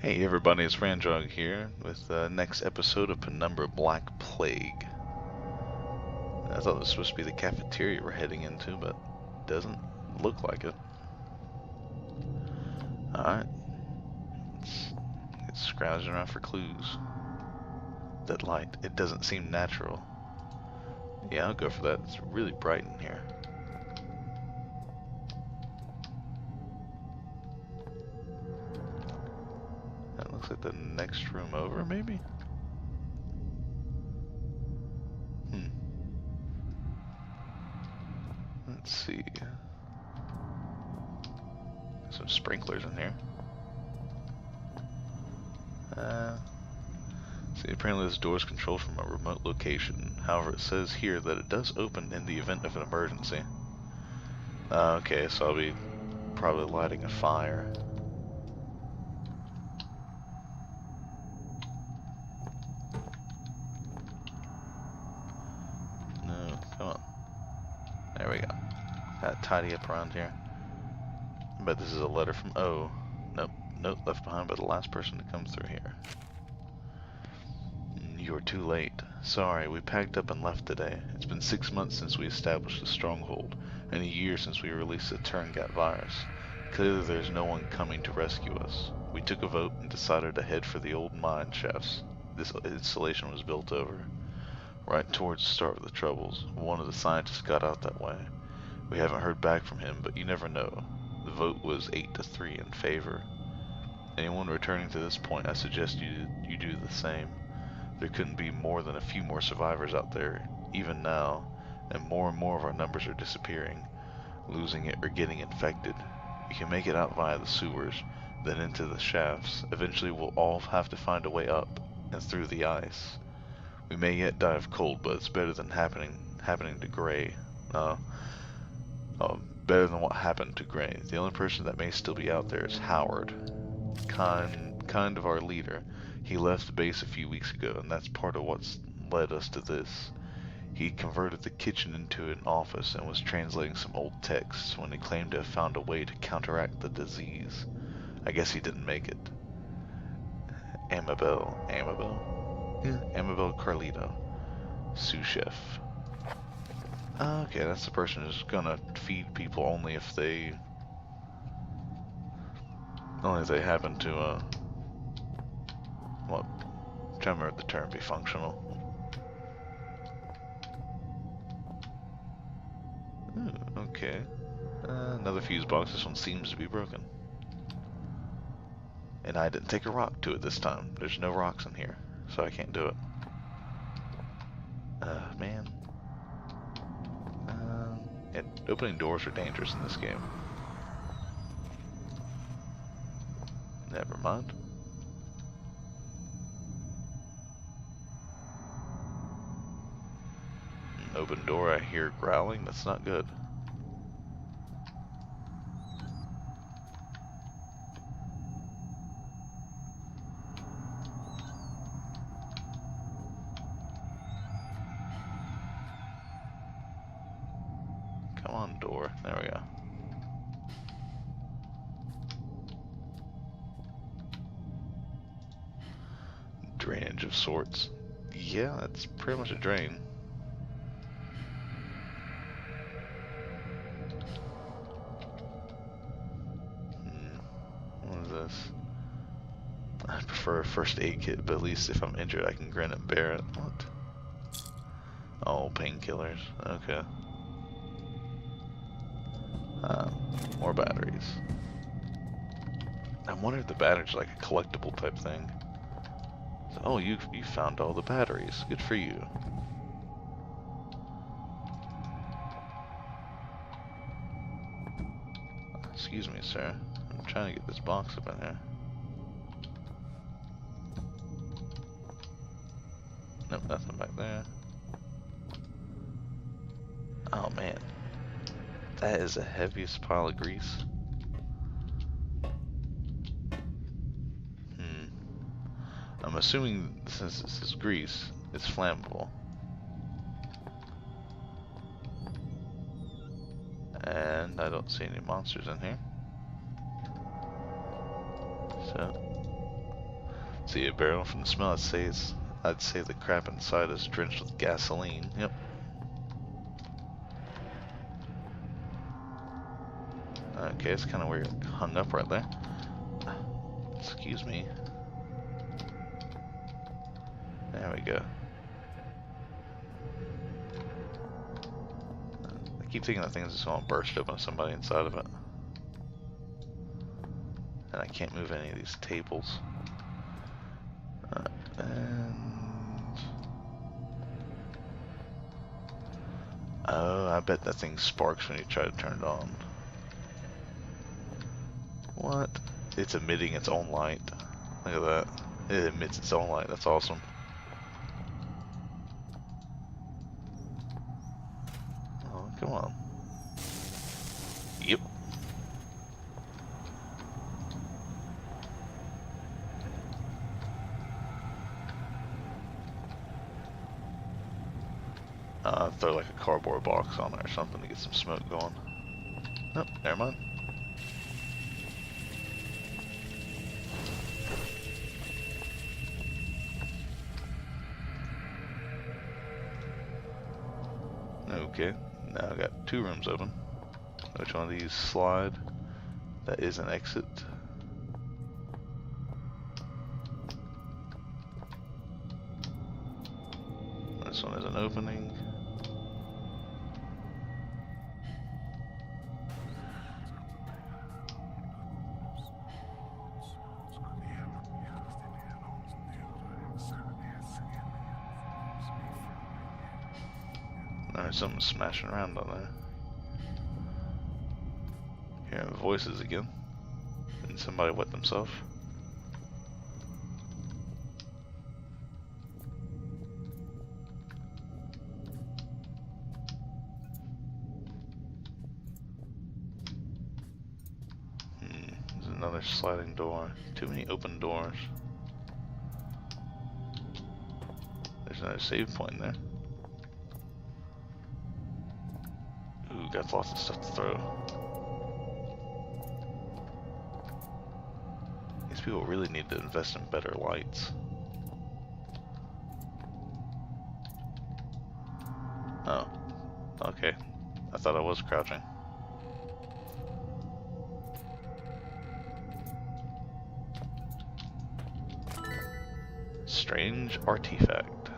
Hey everybody, it's Randraug here with the next episode of Penumbra Black Plague. I thought this was supposed to be the cafeteria we're heading into, but it doesn't look like it. Alright, let's get scrounging around for clues. That light, it doesn't seem natural. Yeah, I'll go for that. It's really bright in here. That looks like the next room over, maybe? Let's see. Some sprinklers in here. See, apparently this door is controlled from a remote location. However, it says here that it does open in the event of an emergency. Okay, so I'll be probably lighting a fire. No, come on. There we go. Gotta tidy up around here. But this is a letter from O. Nope, note left behind by the last person to come through here. You're too late. Sorry, we packed up and left today. It's been 6 months since we established the stronghold, and a year since we released the Turngat virus. Clearly there's no one coming to rescue us. We took a vote and decided to head for the old mine shafts this installation was built over. Right towards the start of the troubles, one of the scientists got out that way. We haven't heard back from him, but you never know. The vote was 8-3 in favor. Anyone returning to this point, I suggest you do the same. There couldn't be more than a few more survivors out there, even now, and more of our numbers are disappearing, losing it or getting infected. We can make it out via the sewers, then into the shafts. Eventually we'll all have to find a way up, and through the ice. We may yet die of cold, but it's better than happening to Gray. Better than what happened to Gray. The only person that may still be out there is Howard, kind of our leader. He left the base a few weeks ago, and that's part of what's led us to this. He converted the kitchen into an office and was translating some old texts when he claimed to have found a way to counteract the disease. I guess he didn't make it. Amabel? Yeah, Amabel Carlito, sous chef. Okay, that's the person who's gonna feed people only if they happen to, what? I'm trying to remember the term, be functional. Ooh, okay. Another fuse box. This one seems to be broken. And I didn't take a rock to it this time. There's no rocks in here, so I can't do it. Man. Yeah, opening doors are dangerous in this game. Never mind. Open door, I hear growling. That's not good. Come on, door. There we go. Drainage of sorts. Yeah, that's pretty much a drain. What is this? I prefer a first aid kit, but at least if I'm injured I can grin and bear it. What? Oh, painkillers. Okay. More batteries. I wonder if the batteries are like a collectible type thing. So, oh, you found all the batteries. Good for you. Excuse me, sir. I'm trying to get this box up in here. Nope, nothing back there. Oh man, that is the heaviest pile of grease. I'm assuming since this is grease, it's flammable. And I don't see any monsters in here. So, See a barrel from the smell. I'd say the crap inside is drenched with gasoline. Yep. Okay, it's kind of weird. Hung up right there. Excuse me. There we go. I keep thinking that thing's just going to burst open somebody inside of it. And I can't move any of these tables. And... oh, I bet that thing sparks when you try to turn it on. What? It's emitting its own light. Look at that. It emits its own light. That's awesome. Oh, come on. Yep. Throw like a cardboard box on it or something to get some smoke going. Nope, never mind. Okay, now I got 2 rooms open. Which one of these slide? That is an exit. This one is an opening. There's something smashing around down there. Hearing voices again. Did somebody wet themselves? There's another sliding door. Too many open doors. There's another save point in there. Ooh, got lots of stuff to throw. These people really need to invest in better lights. Oh, okay. I thought I was crouching. Strange artifact.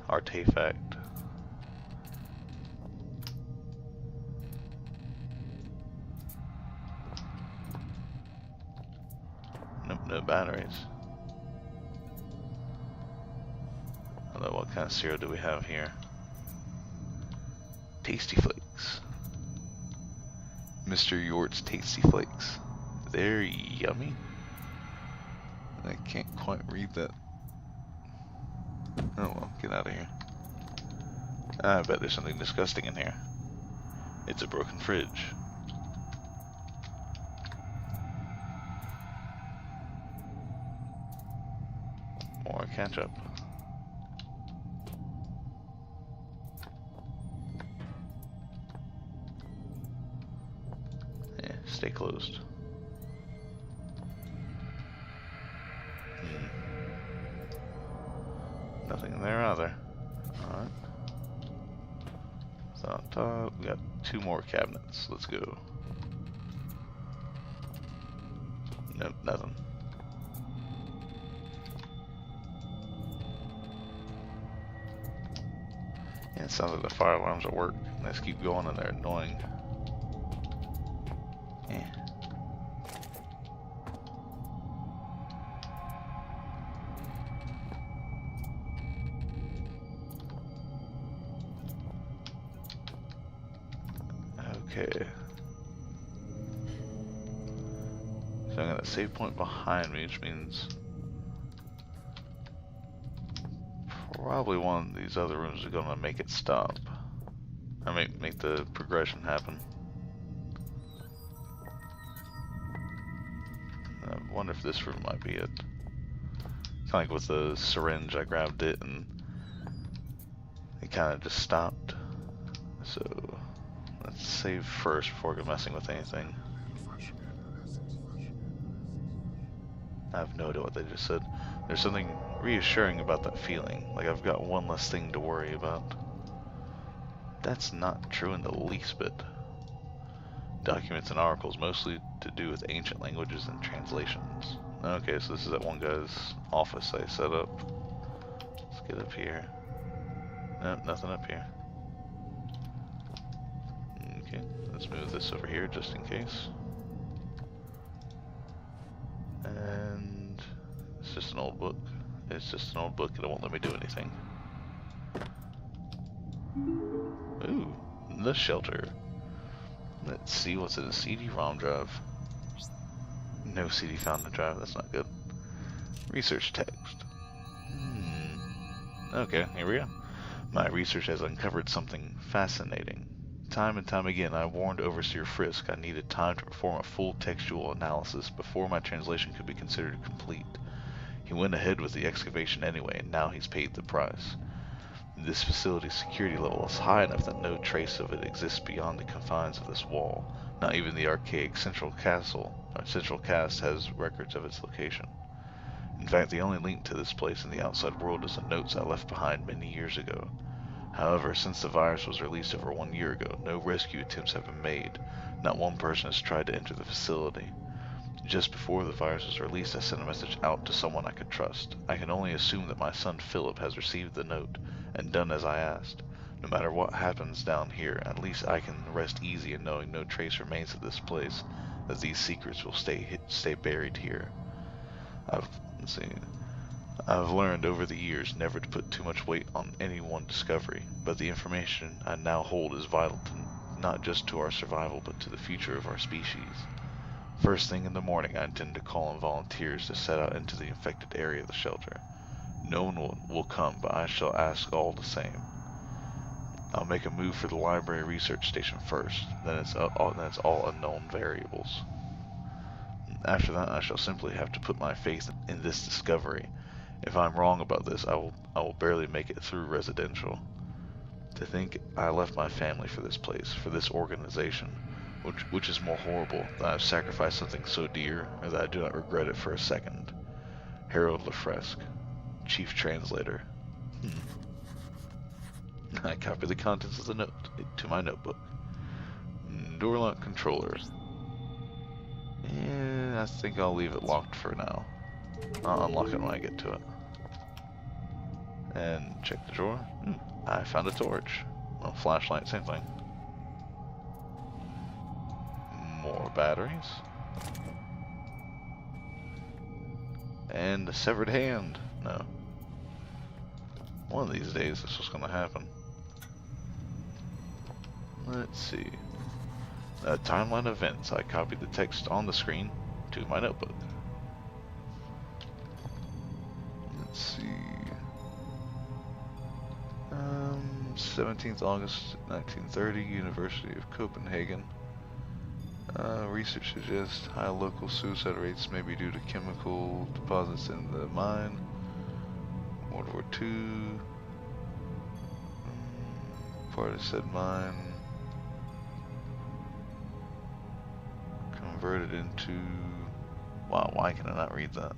Artifact. Nope, no batteries. Although, what kind of cereal do we have here? Tasty Flakes. Mr. Yort's Tasty Flakes. They're yummy. I can't quite read that. Oh well, get out of here. I bet there's something disgusting in here. It's a broken fridge. More ketchup. Yeah, stay closed. Nothing in there either. Alright. So on top, we got 2 more cabinets. Let's go. Nope, nothing. Yeah, it sounds like the fire alarms at work. They just keep going and they're annoying. Yeah. Okay. So I got a save point behind me, which means probably one of these other rooms are gonna make it stop. Or make the progression happen. I wonder if this room might be it. Kinda like with the syringe, I grabbed it and it kinda just stopped. So let's save first before we go messing with anything. I have no idea what they just said. There's something reassuring about that feeling, like I've got one less thing to worry about. That's not true in the least bit. Documents and articles, mostly to do with ancient languages and translations. Okay, so this is that one guy's office I set up. Let's get up here. Nope, nothing up here. Okay, let's move this over here just in case. And it's just an old book. It's just an old book and it won't let me do anything. Ooh, the shelter. Let's see what's in a CD-ROM drive. No CD found in the drive, that's not good. Research text. Okay, here we go. My research has uncovered something fascinating. Time and time again, I warned Overseer Frisk I needed time to perform a full textual analysis before my translation could be considered complete. He went ahead with the excavation anyway, and now he's paid the price. This facility's security level is high enough that no trace of it exists beyond the confines of this wall. Not even the archaic central cast has records of its location. In fact, the only link to this place in the outside world is the notes I left behind many years ago. However, since the virus was released over 1 year ago, no rescue attempts have been made. Not one person has tried to enter the facility. Just before the virus was released, I sent a message out to someone I could trust. I can only assume that my son Philip has received the note and done as I asked. No matter what happens down here, at least I can rest easy in knowing no trace remains of this place, that these secrets will stay buried here. I've learned over the years never to put too much weight on any one discovery, but the information I now hold is vital to not just to our survival, but to the future of our species. First thing in the morning, I intend to call in volunteers to set out into the infected area of the shelter. No one will come, but I shall ask all the same. I'll make a move for the library research station first, then it's all unknown variables. After that, I shall simply have to put my faith in this discovery. If I'm wrong about this, I will barely make it through residential. To think I left my family for this place, for this organization, which is more horrible, that I've sacrificed something so dear, or that I do not regret it for a second. Harold Lefresque, Chief Translator. I copy the contents of the note to my notebook. Door lock controller. I think I'll leave it locked for now. I'll unlock it when I get to it. And check the drawer. I found a torch. Well, flashlight, same thing. More batteries. And a severed hand. No. One of these days this was going to happen. Let's see. Timeline events. I copied the text on the screen to my notebook. Let's see. 17th August 1930, University of Copenhagen. Research suggests high local suicide rates may be due to chemical deposits in the mine. World War II. Part of said mine converted into... Wow, why can I not read that?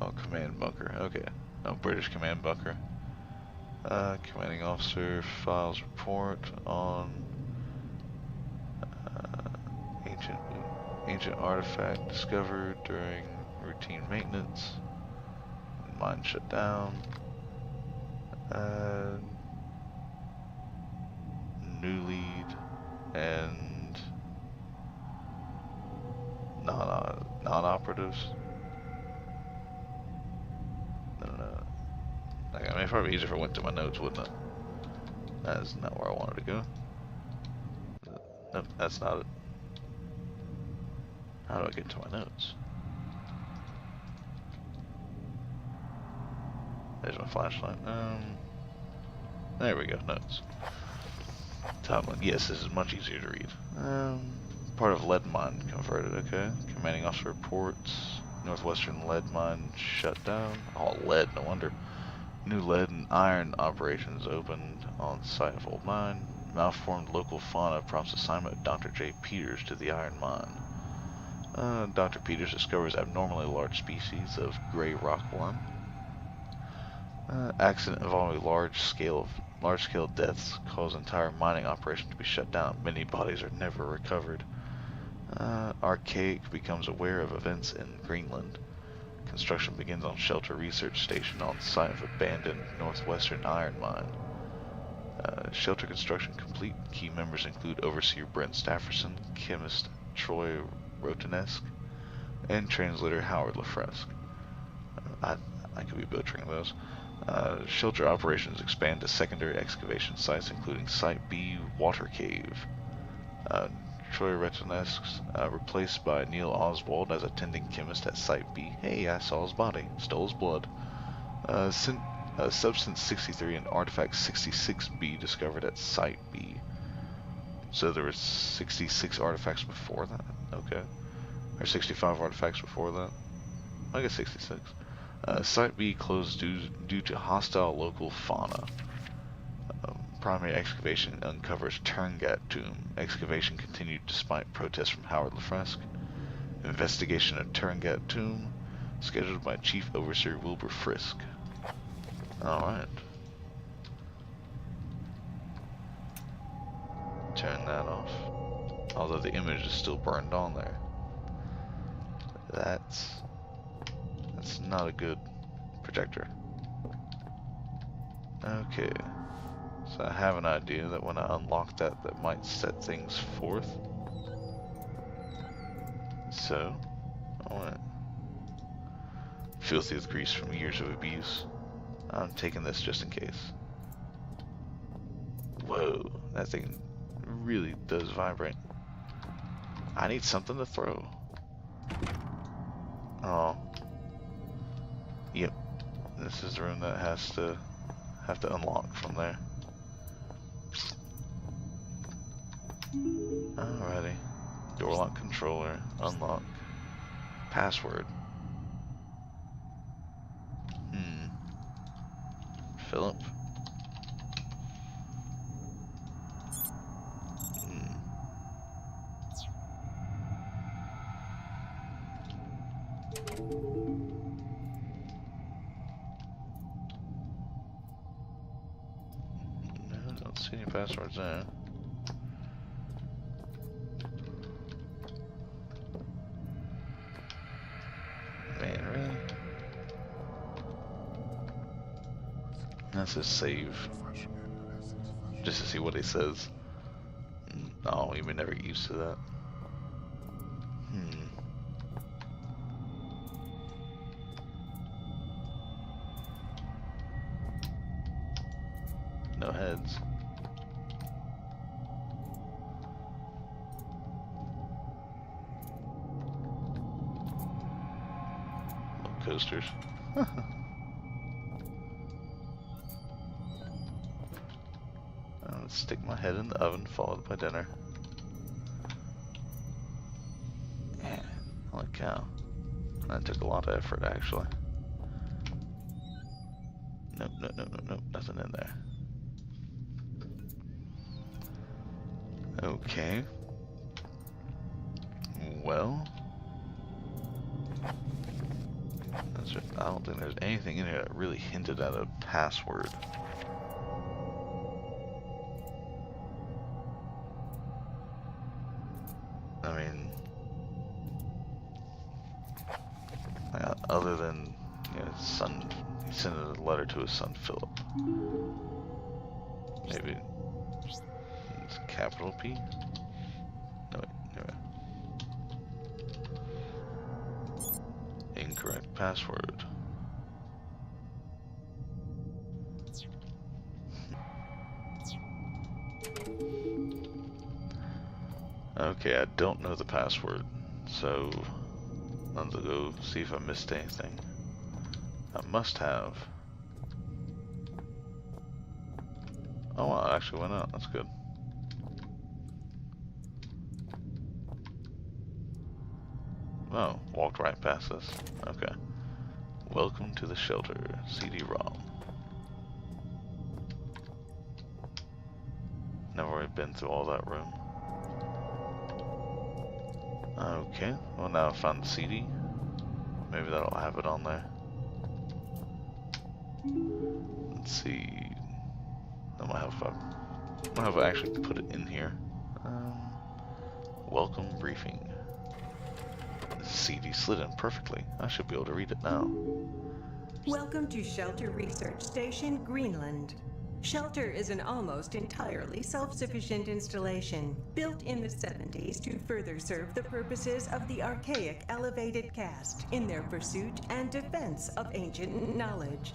Oh, command bunker. Okay. Oh, British command bunker. Commanding officer files report on ancient artifact discovered during routine maintenance. Mine shut down. New lead and non-operatives. No. Like, I mean, it'd probably be easier if I went to my notes, wouldn't it? That is not where I wanted to go. Nope, that's not it. How do I get to my notes? There's my flashlight. There we go, notes. Top one. Yes, this is much easier to read. Part of lead mine converted, okay. Commanding officer reports. Northwestern lead mine shut down. Oh, lead, no wonder. New lead and iron operations opened on site of old mine. Malformed local fauna prompts assignment of Dr. J. Peters to the iron mine. Dr. Peters discovers abnormally large species of gray rockworm. Accident involving large-scale deaths cause entire mining operation to be shut down. Many bodies are never recovered. Archaic becomes aware of events in Greenland. Construction begins on Shelter Research Station on site of abandoned northwestern iron mine. Shelter construction complete. Key members include Overseer Brent Stafferson, Chemist Troy Rotanesk, and Translator Howard Lafresque. I could be butchering those. Shelter operations expand to secondary excavation sites, including Site B, Water Cave. Troy Rotanesk replaced by Neil Oswald as attending chemist at Site B. Hey, I saw his body. Stole his blood. Substance 63 and Artifact 66B discovered at Site B. So there were 66 artifacts before that? Okay. Or 65 artifacts before that? I guess 66. Site B closed due to hostile local fauna. Primary excavation uncovers Turngat tomb. Excavation continued despite protests from Howard Lafresque. Investigation of Turngat tomb scheduled by Chief Overseer Wilbur Frisk. Alright. Turn that off. Although the image is still burned on there. That's not a good projector. Okay. So I have an idea that when I unlock that might set things forth. So, alright. Filthy with grease from years of abuse. I'm taking this just in case. Whoa, that thing really does vibrate. I need something to throw. Oh. Yep. This is the room that have to unlock from there. Alrighty. Door lock controller. Unlock. Password. Philip. No, I don't see any passwords there. Man, really? That's a save. Just to see what he says. Oh, you may never get used to that. No heads. No coasters. Let's stick my head in the oven, followed by dinner. Man, holy cow. That took a lot of effort, actually. Nope, nothing in there. Okay. Well. I don't think there's anything in here that really hinted at a password. I mean, other than, his son, he sent a letter to his son Philip. Maybe it's capital P? No, wait, anyway. Incorrect password. Okay, I don't know the password, so let's go see if I missed anything. I must have. Oh, well, it actually went out. That's good. Oh, walked right past this. Okay. Welcome to the shelter. CD-ROM. Never really been through all that room. Okay, well now I found the CD. Maybe that'll have it on there. Let's see. I might have actually put it in here. Welcome briefing. The CD slid in perfectly. I should be able to read it now. Welcome to Shelter Research Station, Greenland. Shelter is an almost entirely self-sufficient installation built in the 70s to further serve the purposes of the archaic elevated caste in their pursuit and defense of ancient knowledge.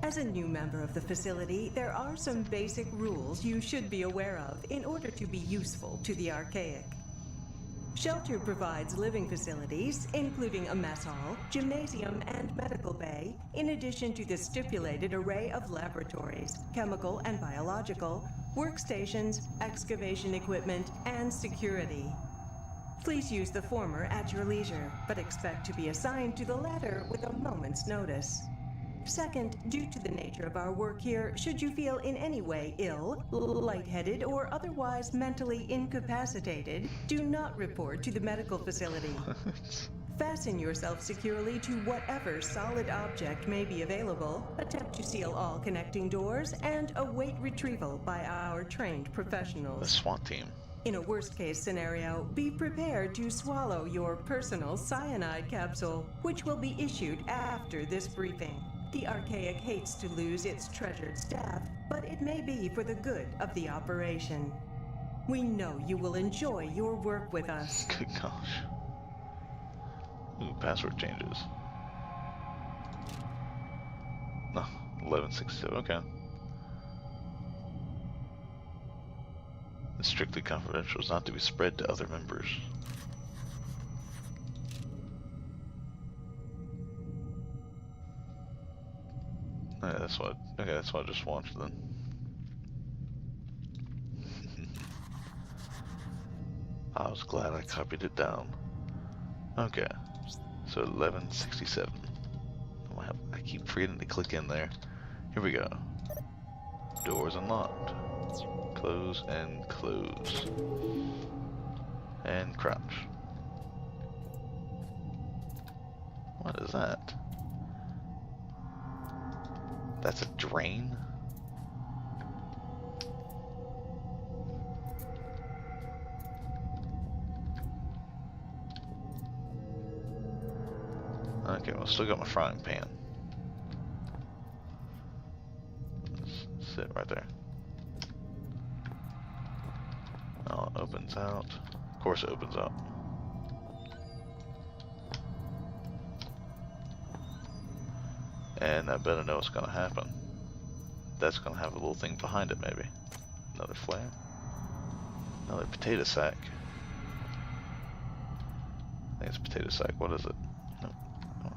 As a new member of the facility, there are some basic rules you should be aware of in order to be useful to the archaic. Shelter provides living facilities, including a mess hall, gymnasium, and medical bay, in addition to the stipulated array of laboratories, chemical and biological, workstations, excavation equipment, and security. Please use the former at your leisure, but expect to be assigned to the latter with a moment's notice. Second, due to the nature of our work here, should you feel in any way ill, lightheaded, or otherwise mentally incapacitated, do not report to the medical facility. Fasten yourself securely to whatever solid object may be available, attempt to seal all connecting doors, and await retrieval by our trained professionals. The SWAT team. In a worst-case scenario, be prepared to swallow your personal cyanide capsule, which will be issued after this briefing. The Archaic hates to lose its treasured staff, but it may be for the good of the operation. We know you will enjoy your work with us. Good gosh. Ooh, password changes. No, 1167, okay. It's strictly confidential, it's not to be spread to other members. Yeah, that's what I just watched then. I was glad I copied it down. Okay, so 1167. I keep forgetting to click in there. Here we go. Doors unlocked. Close and close. And crouch. What is that? That's a drain? Okay, well, still got my frying pan. Let's sit right there. Oh, it opens out. Of course it opens out. And I better know what's gonna happen. That's gonna have a little thing behind it, maybe. Another flare. Another potato sack. I think it's a potato sack. What is it? Nope. Oh.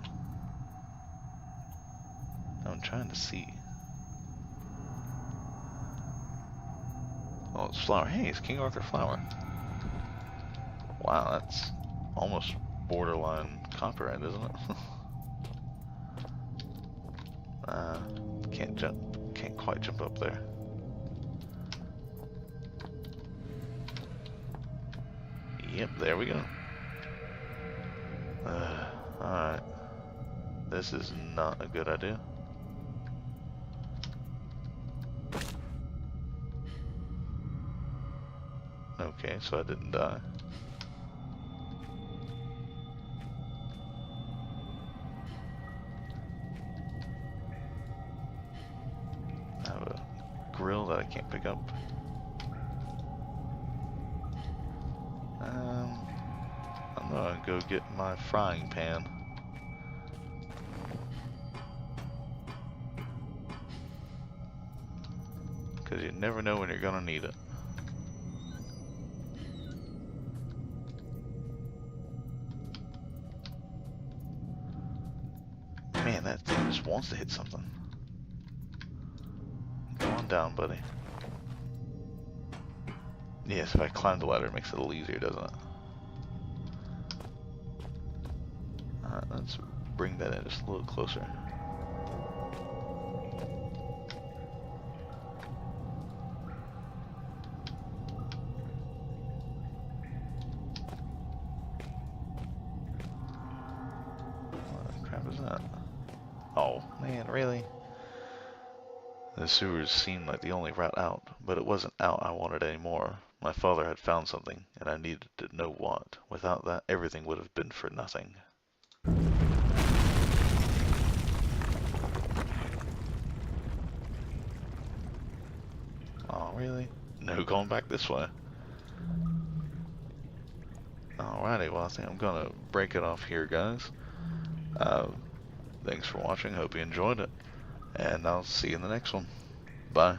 I'm trying to see. Oh, it's flour. Hey, it's King Arthur flour. Wow, that's almost borderline copyright, isn't it? Can't quite jump up there. Yep, there we go. Alright. This is not a good idea. Okay, so I didn't die. I have a grill that I can't pick up. I'm gonna go get my frying pan. Because you never know when you're gonna need it. Man, that thing just wants to hit something. Go on down, buddy. Yes, if I climb the ladder, it makes it a little easier, doesn't it? Alright, let's bring that in just a little closer. was that? Oh, man, really? The sewers seemed like the only route out, but it wasn't out I wanted anymore. My father had found something, and I needed to know what. Without that, everything would have been for nothing. Oh, really? No going back this way. Alrighty, well, I think I'm gonna break it off here, guys. Thanks for watching, hope you enjoyed it, and I'll see you in the next one. Bye.